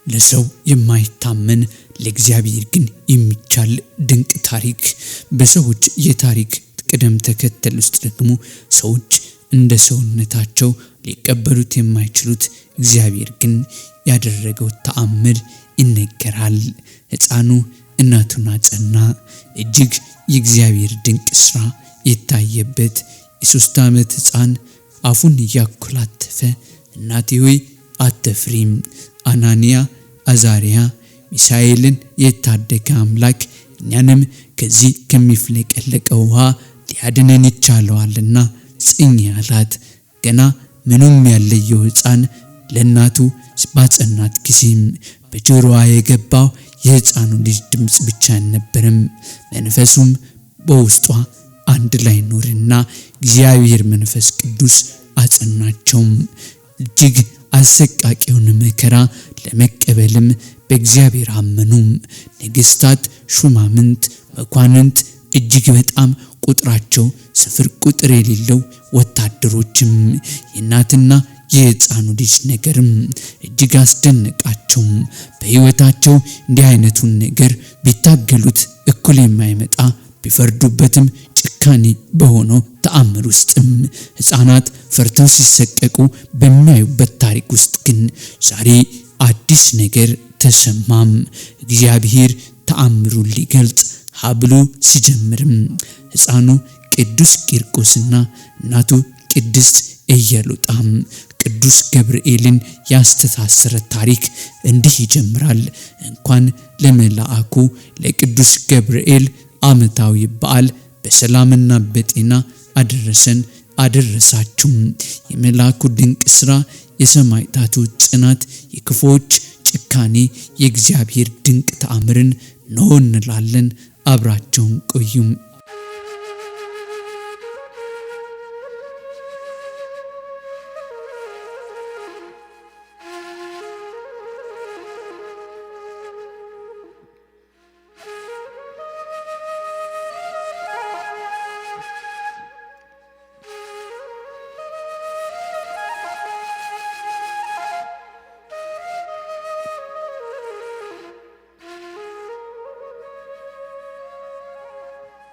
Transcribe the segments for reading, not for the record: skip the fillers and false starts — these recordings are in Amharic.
ለሰው የማይታመን ለእግዚአብሔር ግን የሚቻል ድንቅ ታሪክ። በሰዎች የታሪክ ቅደም ተከተል ውስጥ ደግሞ ሰዎች እንደ ሰውነታቸው ሊቀበሉት የማይችሉት እግዚአብሔር ግን ያደረገው ተአምር ይነገራል። ሕፃኑ እናቱን አጸና። እጅግ የእግዚአብሔር ድንቅ ስራ የታየበት የ3 ዓመት ሕፃን አፉን እያኮላተፈ እናቴ ሆይ አትፍሪም፣ አናንያ አዛሪያ ሚሳኤልን የታደገ አምላክ እኛንም ከዚህ ከሚፍለቀለቀው ውሃ ሊያድነን ይቻለዋልና ጽኚ አላት። ገና ምንም ያለየው ሕፃን ለእናቱ ባጸናት ጊዜም በጆሮዋ የገባው የሕፃኑ ልጅ ድምፅ ብቻ አልነበረም። መንፈሱም በውስጧ አንድ ላይ ኖርና እግዚአብሔር መንፈስ ቅዱስ አጸናቸውም። እጅግ አሰቃቂውን መከራ ለመቀበልም በእግዚአብሔር አመኑ። ነገሥታት፣ ሹማምንት፣ መኳንንት፣ እጅግ በጣም ቁጥራቸው ስፍር ቁጥር የሌለው ወታደሮችም የእናትና የሕፃኑ ልጅ ነገርም እጅግ አስደነቃቸው። በሕይወታቸው እንዲህ አይነቱን ነገር ቢታገሉት እኩል የማይመጣ ቢፈርዱበትም ጭካኔ በሆነው ተአምር ውስጥም ሕፃናት ፈርተው ሲሰቀቁ በሚያዩበት ታሪክ ውስጥ ግን ዛሬ አዲስ ነገር ተሰማም። እግዚአብሔር ተአምሩን ሊገልጽ ሀብሎ ሲጀምርም ሕፃኑ ቅዱስ ቂርቆስና እናቱ ቅድስት ኢየሉጣም ቅዱስ ገብርኤልን ያስተሳሰረ ታሪክ እንዲህ ይጀምራል። እንኳን ለመልአኩ ለቅዱስ ገብርኤል ዓመታዊ በዓል በሰላምና በጤና አደረሰን አደረሳችሁ። የመልአኩ ድንቅ ስራ፣ የሰማዕታቱ ጽናት፣ የክፉዎች ጭካኔ፣ የእግዚአብሔር ድንቅ ተአምርን ነው እንላለን። አብራቸውን ቆዩም።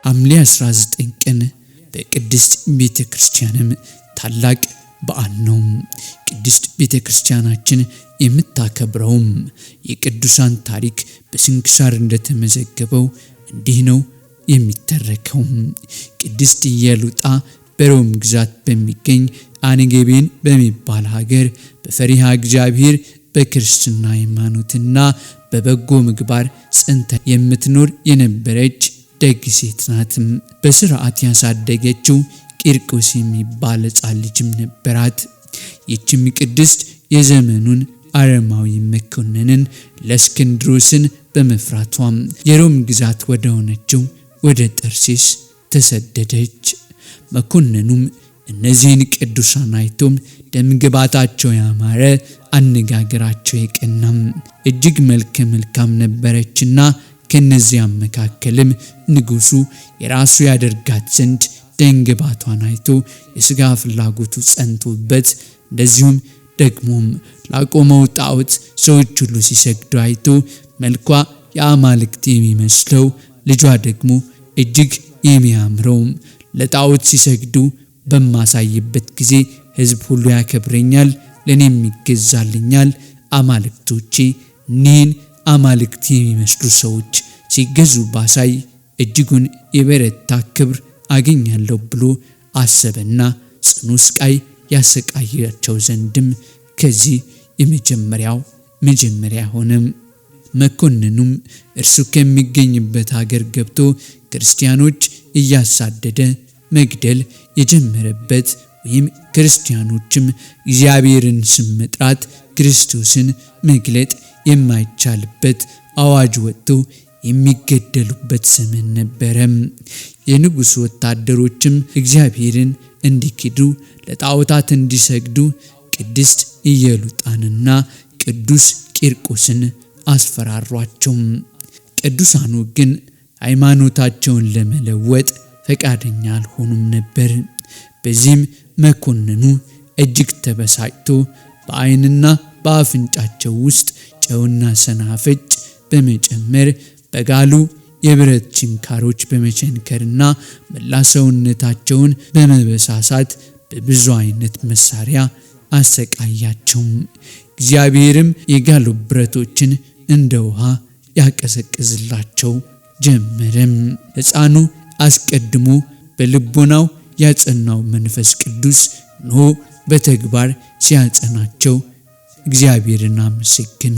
ሐምሌ 19 ቀን በቅድስት ቤተክርስቲያንም ታላቅ በዓል ነው። ቅድስት ቤተክርስቲያናችን የምታከብረውም የቅዱሳን ታሪክ በስንክሳር እንደተመዘገበው እንዲህ ነው የሚተረከው። ቅድስት ኢየሉጣ በሮም ግዛት በሚገኝ አንጌቤን በሚባል ሀገር በፈሪሃ እግዚአብሔር በክርስትና ሃይማኖትና በበጎ ምግባር ጸንታ የምትኖር የነበረች ደግ ሴት ናት። በስርዓት ያሳደገችው ቂርቆስ የሚባል ሕፃን ልጅም ነበራት። ይህችም ቅድስት የዘመኑን አረማዊ መኮንንን ለእስክንድሮስን በመፍራቷ የሮም ግዛት ወደ ሆነችው ወደ ጠርሴስ ተሰደደች። መኮንኑም እነዚህን ቅዱሳን አይቶም ደምግባታቸው ያማረ፣ አነጋገራቸው የቀና፣ እጅግ መልከ መልካም ነበረችና ከነዚያም መካከልም ንጉሱ የራሱ ያደርጋት ዘንድ ደንግባቷን አይቶ የሥጋ ፍላጎቱ ጸንቶበት፣ እንደዚሁም ደግሞም ላቆመው ጣዖት ሰዎች ሁሉ ሲሰግዱ አይቶ መልኳ የአማልክት የሚመስለው ልጇ ደግሞ እጅግ የሚያምረው ለጣዖት ሲሰግዱ በማሳይበት ጊዜ ሕዝብ ሁሉ ያከብረኛል፣ ለኔም ይገዛልኛል። አማልክቶቼ እኒህን አማልክት የሚመስሉ ሰዎች ሲገዙ ባሳይ እጅጉን የበረታ ክብር አገኛለሁ ብሎ አሰበና ጽኑ ስቃይ ያሰቃያቸው ዘንድም ከዚህ መጀመሪያ ሆነ። መኮንኑም እርሱ ከሚገኝበት ሀገር ገብቶ ክርስቲያኖች እያሳደደ መግደል የጀመረበት ወይም ክርስቲያኖችም እግዚአብሔርን ስም መጥራት ክርስቶስን መግለጥ የማይቻልበት አዋጅ ወጥቶ የሚገደሉበት ዘመን ነበረ። የንጉሱ ወታደሮችም እግዚአብሔርን እንዲክዱ ለጣዖታት እንዲሰግዱ ቅድስት ኢየሉጣንና ቅዱስ ቂርቆስን አስፈራሯቸው። ቅዱሳኑ ግን ሃይማኖታቸውን ለመለወጥ ፈቃደኛ አልሆኑም ነበር። በዚህም መኮንኑ እጅግ ተበሳጭቶ በዓይንና በአፍንጫቸው ውስጥ ጨውና ሰናፍጭ በመጨመር በጋሉ የብረት ችንካሮች በመቸንከርና መላ ሰውነታቸውን በመበሳሳት በብዙ አይነት መሳሪያ አሰቃያቸው። እግዚአብሔርም የጋሉ ብረቶችን እንደ ውሃ ያቀዘቅዝላቸው ጀመረም። ሕፃኑ አስቀድሞ በልቦናው ያጸናው መንፈስ ቅዱስ ኖ በተግባር ሲያጸናቸው እግዚአብሔርን አመሰገኑ።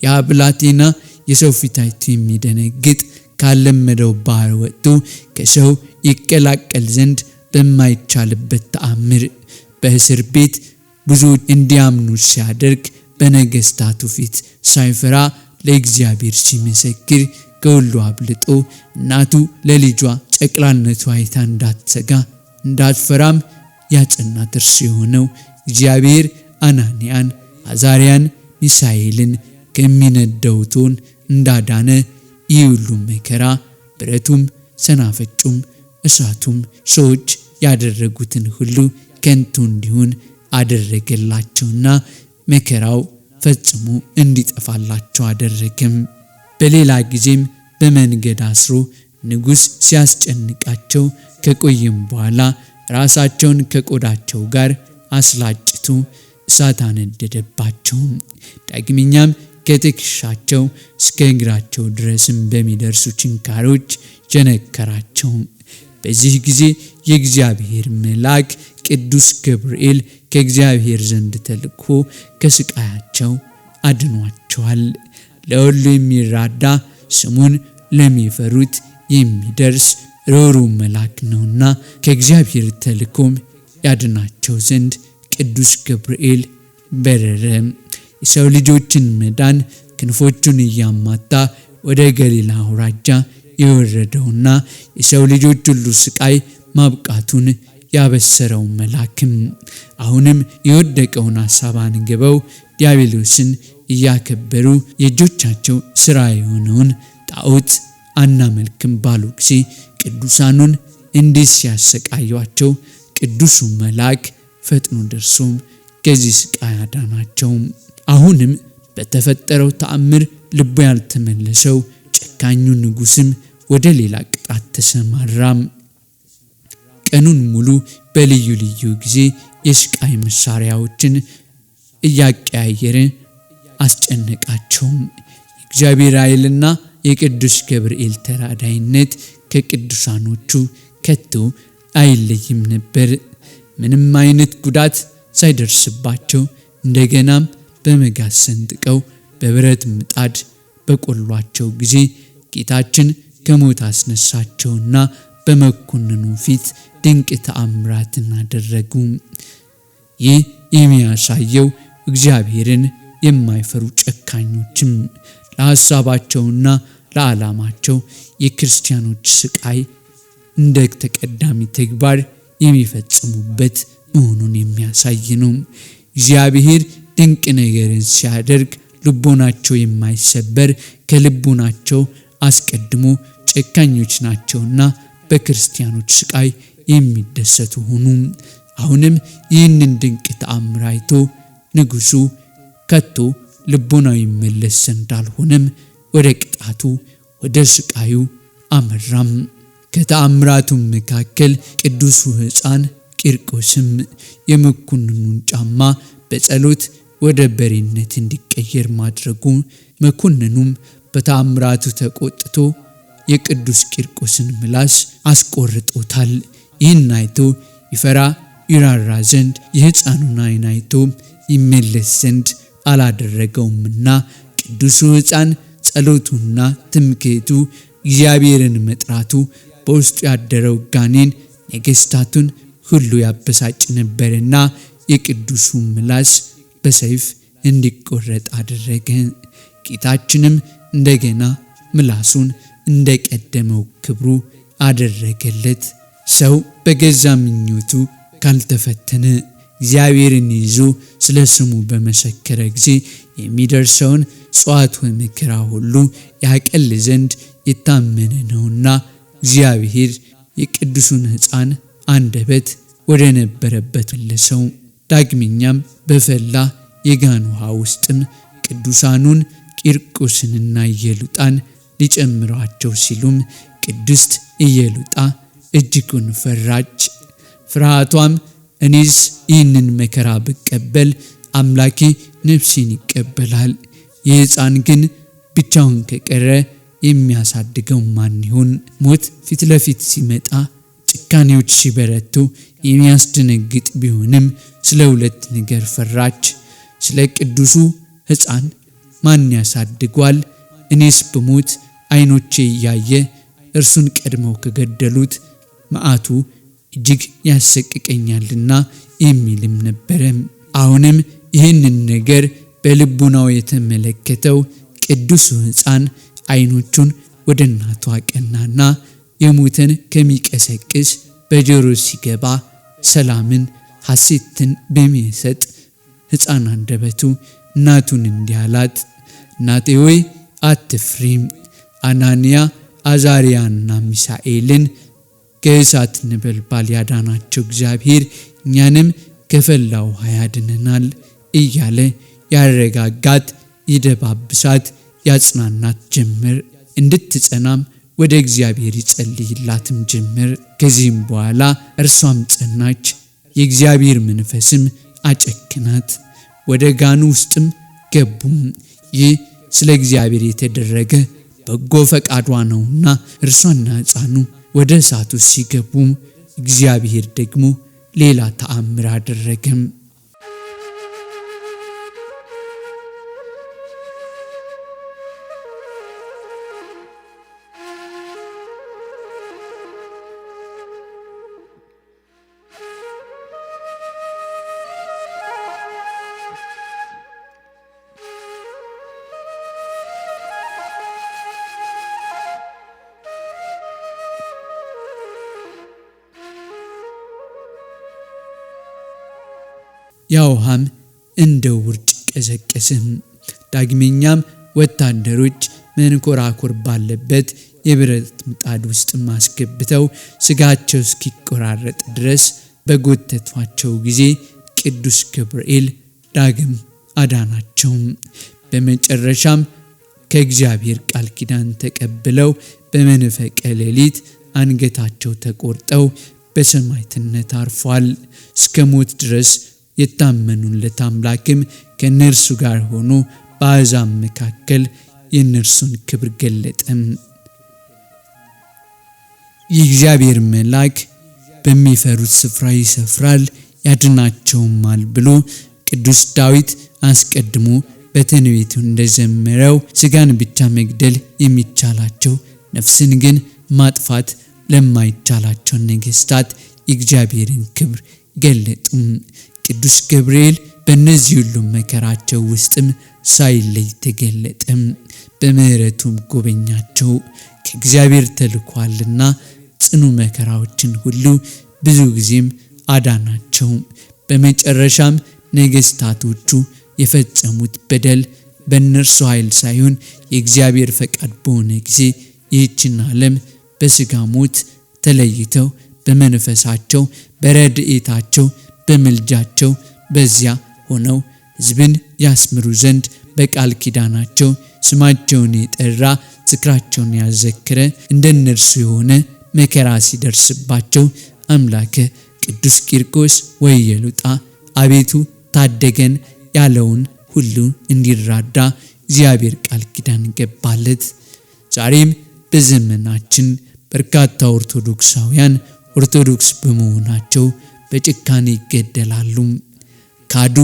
ያ ብላቴና የሰው ፊት አይቶ የሚደነግጥ ካለመደው ባህር ወጥቶ ከሰው ይቀላቀል ዘንድ በማይቻልበት ተአምር በእስር ቤት ብዙ እንዲያምኑ ሲያደርግ በነገስታቱ ፊት ሳይፈራ ለእግዚአብሔር ሲመሰክር ከሁሉ አብልጦ እናቱ ለልጇ ጨቅላነቱ አይታ እንዳትሰጋ እንዳትፈራም ያጸናት እርሱ የሆነው እግዚአብሔር አናንያን፣ አዛርያን፣ ሚሳኤልን ከሚነደው እቶን እንዳዳነ ይህ ሁሉ መከራ ብረቱም ሰናፍጩም እሳቱም ሰዎች ያደረጉትን ሁሉ ከንቱ እንዲሆን አደረገላቸውና መከራው ፈጽሞ እንዲጠፋላቸው አደረገም። በሌላ ጊዜም በመንገድ አስሮ ንጉሥ ሲያስጨንቃቸው ከቆየም በኋላ ራሳቸውን ከቆዳቸው ጋር አስላጭቶ እሳት አነደደባቸው። ዳግመኛም ከትከሻቸው እስከ እግራቸው ድረስም በሚደርሱ ችንካሮች ቸነከራቸው። በዚህ ጊዜ የእግዚአብሔር መልአክ ቅዱስ ገብርኤል ከእግዚአብሔር ዘንድ ተልኮ ከስቃያቸው አድኗቸዋል። ለሁሉ የሚራዳ ስሙን ለሚፈሩት የሚደርስ ሩህሩህ መልአክ ነውና ከእግዚአብሔር ተልኮም ያድናቸው ዘንድ ቅዱስ ገብርኤል በረረ። የሰው ልጆችን መዳን ክንፎቹን እያማታ ወደ ገሊላ አውራጃ የወረደውና የሰው ልጆች ሁሉ ስቃይ ማብቃቱን ያበሰረው መልአክም አሁንም የወደቀውን ሐሳብ አንግበው ዲያብሎስን እያከበሩ የእጆቻቸው ሥራ የሆነውን ጣዖት አናመልክም ባሉ ጊዜ ቅዱሳኑን እንዲህ ሲያሰቃዩአቸው ቅዱሱ መልአክ ፈጥኖ ደርሶም ከዚህ ስቃይ አዳናቸው። አሁንም በተፈጠረው ተአምር ልቡ ያልተመለሰው ጨካኙ ንጉሥም ወደ ሌላ ቅጣት ተሰማራም። ቀኑን ሙሉ በልዩ ልዩ ጊዜ የስቃይ መሳሪያዎችን እያቀያየረ አስጨነቃቸው። የእግዚአብሔር ኃይልና የቅዱስ ገብርኤል ተራዳይነት ከቅዱሳኖቹ ከቶ አይለይም ነበር። ምንም አይነት ጉዳት ሳይደርስባቸው እንደገናም በመጋዝ ሰንጥቀው በብረት ምጣድ በቆሏቸው ጊዜ ጌታችን ከሞት አስነሳቸውና በመኮንኑ ፊት ድንቅ ተአምራትን አደረጉ። ይህ የሚያሳየው እግዚአብሔርን የማይፈሩ ጨካኞችም ለሐሳባቸውና ለዓላማቸው የክርስቲያኖች ስቃይ እንደ ተቀዳሚ ተግባር የሚፈጽሙበት መሆኑን የሚያሳይ ነው። እግዚአብሔር ድንቅ ነገርን ሲያደርግ ልቦናቸው የማይሰበር ከልቦናቸው አስቀድሞ ጨካኞች ናቸውና በክርስቲያኖች ስቃይ የሚደሰቱ ሆኑ። አሁንም ይህንን ድንቅ ተአምር አይቶ ንጉሡ ከቶ ልቦናው ይመለስ ዘንድ አልሆነም፣ ወደ ቅጣቱ ወደ ስቃዩ አመራም። ከተአምራቱም መካከል ቅዱሱ ሕፃን ቂርቆስም የመኮንኑን ጫማ በጸሎት ወደ በሬነት እንዲቀየር ማድረጉ መኮንኑም በተአምራቱ ተቆጥቶ የቅዱስ ቂርቆስን ምላስ አስቆርጦታል። ይህን አይቶ ይፈራ ይራራ ዘንድ የሕፃኑን ዓይን አይቶ ይመለስ ዘንድ አላደረገውምና ቅዱሱ ሕፃን ጸሎቱና ትምክህቱ እግዚአብሔርን መጥራቱ በውስጡ ያደረው ጋኔን ነገስታቱን ሁሉ ያበሳጭ ነበርና የቅዱሱ ምላስ በሰይፍ እንዲቆረጥ አደረገ። ጌታችንም እንደገና ምላሱን እንደቀደመው ክብሩ አደረገለት። ሰው በገዛ ምኞቱ ካልተፈተነ እግዚአብሔርን ይዞ ስለ ስሙ በመሰከረ ጊዜ የሚደርሰውን ጽዋት ወመከራ ሁሉ ያቀል ዘንድ የታመነ ነውና እግዚአብሔር የቅዱሱን ሕፃን አንደበት ወደ ነበረበት መለሰው። ዳግመኛም በፈላ የጋን ውሃ ውስጥም ቅዱሳኑን ቂርቆስንና ኢየሉጣን ሊጨምሯቸው ሲሉም ቅድስት ኢየሉጣ እጅጉን ፈራች። ፍርሃቷም እኔስ ይህንን መከራ ብቀበል አምላኬ ነፍሴን ይቀበላል፣ የሕፃን ግን ብቻውን ከቀረ የሚያሳድገው ማን ይሆን? ሞት ፊት ለፊት ሲመጣ ጭካኔዎች ሲበረቱ የሚያስደነግጥ ቢሆንም ስለ ሁለት ነገር ፈራች። ስለ ቅዱሱ ሕፃን ማን ያሳድጓል? እኔስ ብሞት ዓይኖቼ እያየ እርሱን ቀድመው ከገደሉት መዓቱ እጅግ ያሰቅቀኛልና የሚልም ነበረ። አሁንም ይህንን ነገር በልቡናው የተመለከተው ቅዱሱ ሕፃን ዓይኖቹን ወደ እናቱ አቀናና የሞተን ከሚቀሰቅስ በጆሮ ሲገባ ሰላምን ሐሴትን በሚሰጥ ሕፃን አንደበቱ እናቱን እንዲህ አላት፣ እናቴ ሆይ አትፍሪም። አናንያ አዛርያና ሚሳኤልን ከእሳት ነበልባል ያዳናቸው እግዚአብሔር እኛንም ከፈላ ውሃ ያድነናል እያለ ያረጋጋት፣ ይደባብሳት፣ ያጽናናት ጀመር። እንድትጸናም ወደ እግዚአብሔር ይጸልይላትም ጀመር። ከዚህም በኋላ እርሷም ጸናች፣ የእግዚአብሔር መንፈስም አጨክናት። ወደ ጋኑ ውስጥም ገቡም። ይህ ስለ እግዚአብሔር የተደረገ በጎ ፈቃዷ ነውና እርሷና ሕፃኑ ወደ እሳቱ ሲገቡ እግዚአብሔር ደግሞ ሌላ ተአምር አደረገም። ያውሃም እንደ ውርጭ ቀዘቀሰም። ዳግመኛም ወታደሮች መንኮራኩር ባለበት የብረት ምጣድ ውስጥ ማስገብተው ስጋቸው እስኪቆራረጥ ድረስ በጎተቷቸው ጊዜ ቅዱስ ገብርኤል ዳግም አዳናቸው። በመጨረሻም ከእግዚአብሔር ቃል ኪዳን ተቀብለው በመንፈቀ ሌሊት አንገታቸው ተቆርጠው በሰማዕትነት አርፏል። እስከ ሞት ድረስ የታመኑለት አምላክም ከነርሱ ጋር ሆኖ በአሕዛብ መካከል የነርሱን ክብር ገለጠም። የእግዚአብሔር መልአክ በሚፈሩት ስፍራ ይሰፍራል ያድናቸውማል ብሎ ቅዱስ ዳዊት አስቀድሞ በትንቢቱ እንደዘመረው ስጋን ብቻ መግደል የሚቻላቸው ነፍስን ግን ማጥፋት ለማይቻላቸው ነገሥታት የእግዚአብሔርን ክብር ገለጡም። ቅዱስ ገብርኤል በእነዚህ ሁሉ መከራቸው ውስጥም ሳይለይ ተገለጠም። በምሕረቱም ጎበኛቸው። ከእግዚአብሔር ተልኳልና ጽኑ መከራዎችን ሁሉ ብዙ ጊዜም አዳናቸው። በመጨረሻም ነገሥታቶቹ የፈጸሙት በደል በእነርሱ ኃይል ሳይሆን የእግዚአብሔር ፈቃድ በሆነ ጊዜ ይህችን ዓለም በሥጋ ሞት ተለይተው በመንፈሳቸው በረድኤታቸው በምልጃቸው በዚያ ሆነው ሕዝብን ያስምሩ ዘንድ በቃል ኪዳናቸው ስማቸውን የጠራ ዝክራቸውን ያዘክረ እንደነርሱ የሆነ መከራ ሲደርስባቸው አምላከ ቅዱስ ቂርቆስ ወኢየሉጣ አቤቱ ታደገን ያለውን ሁሉ እንዲራዳ እግዚአብሔር ቃል ኪዳን ገባለት። ዛሬም በዘመናችን በርካታ ኦርቶዶክሳውያን ኦርቶዶክስ በመሆናቸው በጭካኔ ይገደላሉ። ካዱ፣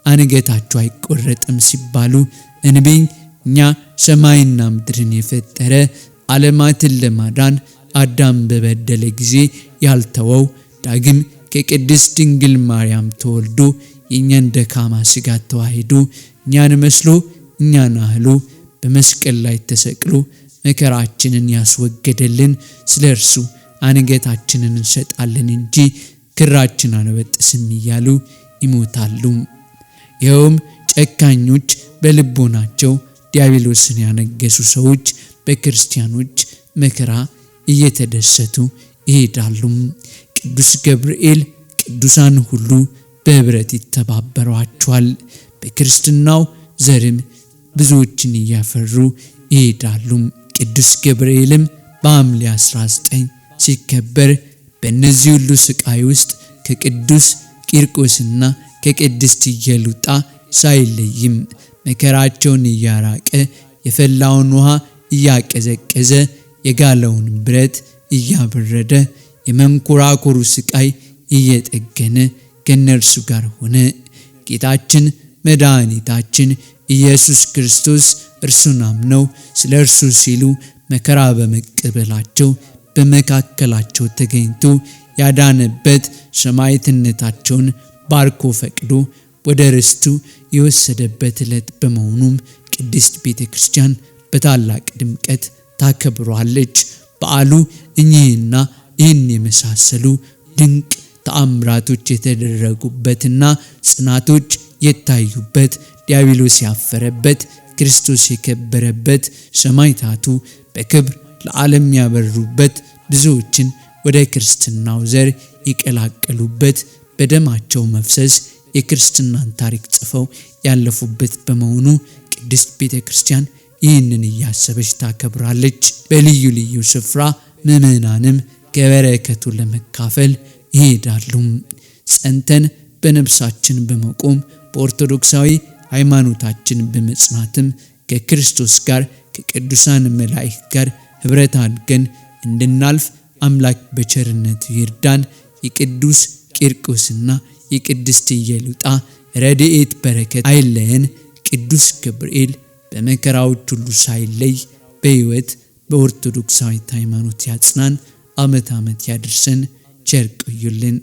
አንገታቸው አይቆረጥም ሲባሉ እንቢኝ እኛ ሰማይና ምድርን የፈጠረ ዓለማትን ለማዳን አዳም በበደለ ጊዜ ያልተወው ዳግም ከቅድስት ድንግል ማርያም ተወልዶ የእኛን ደካማ ሥጋ ተዋሂዶ እኛን መስሎ እኛን አህሎ በመስቀል ላይ ተሰቅሎ መከራችንን ያስወገደልን ስለ እርሱ አንገታችንን እንሰጣለን እንጂ ክራችን አንበጥስም እያሉ ይሞታሉ። ይኸውም ጨካኞች በልቦናቸው ዲያብሎስን ያነገሱ ሰዎች በክርስቲያኖች መከራ እየተደሰቱ ይሄዳሉ። ቅዱስ ገብርኤል ቅዱሳን ሁሉ በህብረት ይተባበሯቸዋል። በክርስትናው ዘርም ብዙዎችን እያፈሩ ይሄዳሉ። ቅዱስ ገብርኤልም በሐምሌ 19 ሲከበር በእነዚህ ሁሉ ስቃይ ውስጥ ከቅዱስ ቂርቆስና ከቅድስት ኢየሉጣ ሳይለይም መከራቸውን እያራቀ የፈላውን ውሃ እያቀዘቀዘ የጋለውን ብረት እያበረደ የመንኮራኮሩ ስቃይ እየጠገነ ከነርሱ ጋር ሆነ። ጌታችን መድኃኒታችን ኢየሱስ ክርስቶስ እርሱን አምነው ስለ እርሱ ሲሉ መከራ በመቀበላቸው በመካከላቸው ተገኝቶ ያዳነበት ሰማዕትነታቸውን ባርኮ ፈቅዶ ወደ ርስቱ የወሰደበት ዕለት በመሆኑም ቅድስት ቤተ ክርስቲያን በታላቅ ድምቀት ታከብሯለች። በዓሉ እኚህና ይህን የመሳሰሉ ድንቅ ተአምራቶች የተደረጉበትና ጽናቶች የታዩበት፣ ዲያብሎስ ያፈረበት፣ ክርስቶስ የከበረበት፣ ሰማዕታቱ በክብር ለዓለም ያበሩበት፣ ብዙዎችን ወደ ክርስትናው ዘር ይቀላቀሉበት፣ በደማቸው መፍሰስ የክርስትናን ታሪክ ጽፈው ያለፉበት በመሆኑ ቅድስት ቤተ ክርስቲያን ይህንን እያሰበች ታከብራለች። በልዩ ልዩ ስፍራ ምዕመናንም ከበረከቱ ለመካፈል ይሄዳሉ። ጸንተን በነፍሳችን በመቆም በኦርቶዶክሳዊ ሃይማኖታችን በመጽናትም ከክርስቶስ ጋር ከቅዱሳን መላእክት ጋር ህብረት አድርገን እንድናልፍ አምላክ በቸርነቱ ይርዳን። የቅዱስ ቂርቆስና የቅድስት ኢየሉጣ ረድኤት በረከት አይለየን። ቅዱስ ገብርኤል በመከራዎች ሁሉ ሳይለይ በሕይወት በኦርቶዶክሳዊት ሃይማኖት ያጽናን። ዓመት ዓመት ያድርሰን። ቸር ቆዩልን።